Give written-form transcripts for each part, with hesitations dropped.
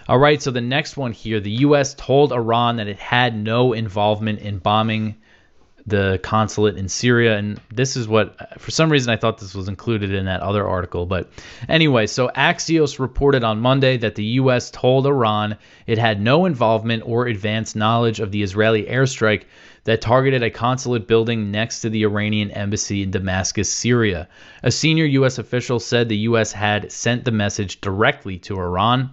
All right, so the next one here, the U.S. told Iran that it had no involvement in bombing the consulate in Syria. And this is what, for some reason, I thought this was included in that other article. But anyway, so Axios reported on Monday that the U.S. told Iran it had no involvement or advanced knowledge of the Israeli airstrike that targeted a consulate building next to the Iranian embassy in Damascus, Syria. A senior U.S. official said the U.S. had sent the message directly to Iran.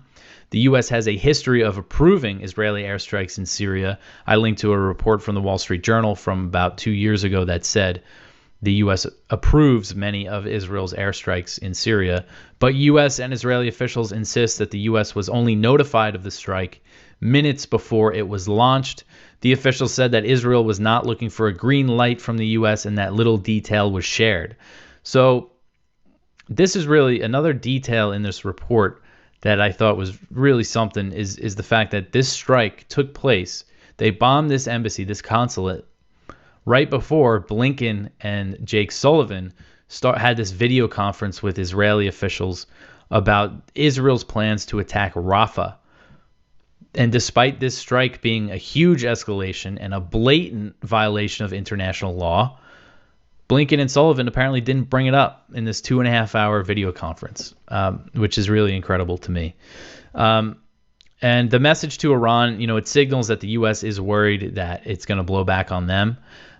The U.S. has a history of approving Israeli airstrikes in Syria. I linked to a report from the Wall Street Journal from about 2 years ago that said the U.S. approves many of Israel's airstrikes in Syria. But U.S. and Israeli officials insist that the U.S. was only notified of the strike minutes before it was launched. The official said that Israel was not looking for a green light from the U.S. and that little detail was shared. So this is really another detail in this report that I thought was really something is the fact that this strike took place. They bombed this embassy, this consulate, right before Blinken and Jake Sullivan had this video conference with Israeli officials about Israel's plans to attack Rafah. And despite this strike being a huge escalation and a blatant violation of international law, Blinken and Sullivan apparently didn't bring it up in this 2.5-hour video conference, which is really incredible to me. And the message to Iran, it signals that the U.S. is worried that it's going to blow back on them.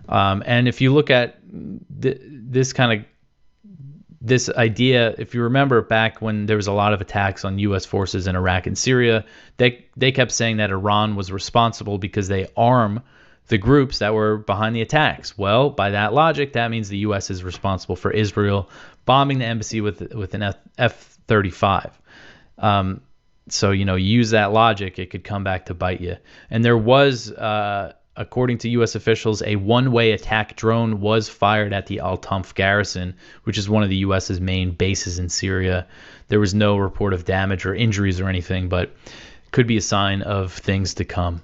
And if you look at this idea, if you remember back when there was a lot of attacks on U.S. forces in Iraq and Syria, they kept saying that Iran was responsible because they arm the groups that were behind the attacks. Well, by that logic, that means the U.S. is responsible for Israel bombing the embassy with an F-35. So, use that logic, it could come back to bite you. And there was, according to U.S. officials, a one-way attack drone was fired at the Al-Tanf garrison, which is one of the U.S.'s main bases in Syria. There was no report of damage or injuries or anything, but could be a sign of things to come.